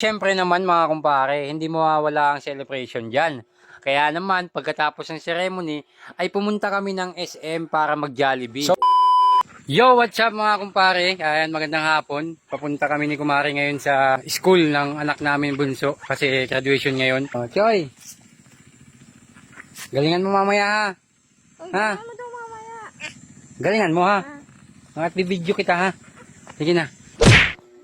Siyempre naman mga kumpare, hindi mawawala ang celebration dyan. Kaya naman, pagkatapos ng ceremony, ay pumunta kami ng SM para mag-Jollibee. Yo, what's up mga kumpare? Ayan, magandang hapon. Papunta kami ni kumare ngayon sa school ng anak namin bunso kasi graduation ngayon. Oh, Choy, galingan mo mamaya ha. Ha? Galingan mo ha. At bibidyo kita ha. Sige na.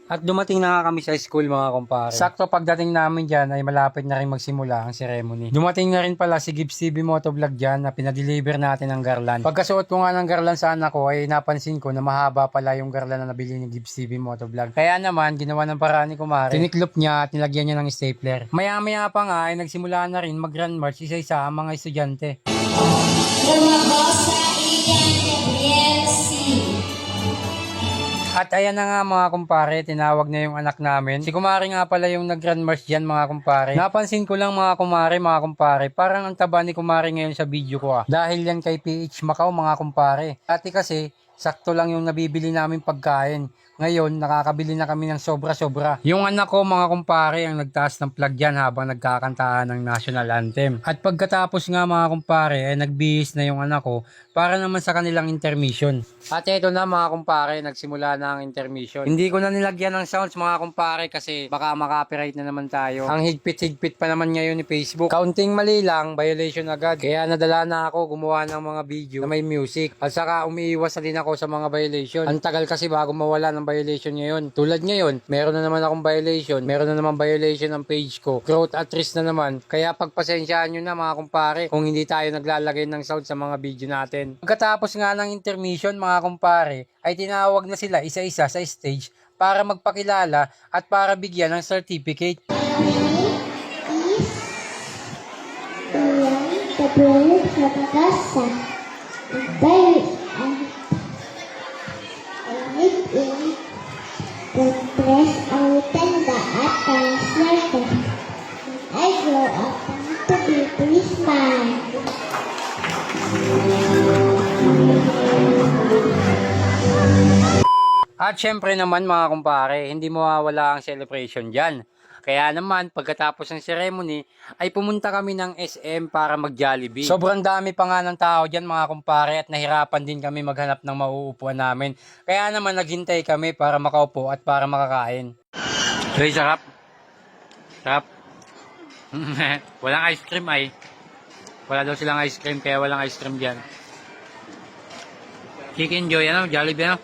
At dumating na nga kami sa school mga kumpare. Sakto pagdating namin dyan ay malapit na rin magsimula ang ceremony. Dumating na rin pala si Gibbs TV Motovlog dyan na pinadeliver natin ng garland. Pagkasuot ko nga ng garland sa anak ko ay napansin ko na mahaba pala yung garland na nabili ni Gibbs TV Motovlog. Kaya naman ginawa ng paraan ni kumare. Tiniklop niya at nilagyan niya ng stapler. Maya-maya pa nga ay nagsimula na rin mag-grand march isa-isa ang mga estudyante. At ayan na nga mga kumpare, tinawag na yung anak namin. Si kumare nga pala yung nag-grand march dyan mga kumpare. Napansin ko lang mga kumpare, parang ang taba ni kumare ngayon sa video ko Dahil yan kay PH Macau mga kumpare. Dati kasi, sakto lang yung nabibili namin pagkain. Ngayon, nakakabili na kami ng sobra-sobra. Yung anak ko mga kumpare ang nagtaas ng plug yan habang nagkakantahan ng national anthem. At pagkatapos nga mga kumpare, ay nagbihis na yung anak ko para naman sa kanilang intermission. At eto na mga kumpare, nagsimula na ang intermission. Hindi ko na nilagyan ng sounds mga kumpare kasi baka makapiright na naman tayo. Ang higpit-higpit pa naman ngayon ni Facebook. Counting mali lang, violation agad. Kaya nadala na ako gumawa ng mga video na may music. At saka umiiwas na din ako sa mga violation. Ang tagal kasi bago mawala ng violation ngayon. Tulad ngayon, meron na naman akong violation. Meron na naman violation ang page ko. Growth at risk na naman. Kaya pagpasensyaan nyo na mga kumpare kung hindi tayo naglalagay ng sound sa mga video natin. Pagkatapos nga ng intermission mga kumpare, ay tinawag na sila isa-isa sa stage para magpakilala at para bigyan ng certificate. Pagpres ang tanda at translate. I grow up to be policeman. At syempre naman mga kumpare, hindi mawawala ang celebration dyan. Kaya naman, pagkatapos ng ceremony, ay pumunta kami ng SM para mag-Jollibee. Sobrang dami pa nga ng tao dyan mga kumpare at nahirapan din kami maghanap ng mauupuan namin. Kaya naman naghintay kami para makaupo at para makakain. Hey, sarap. Sarap. Walang ice cream ay. Wala daw silang ice cream kaya walang ice cream dyan. Chicken Joy, ano? Jollibee, ano?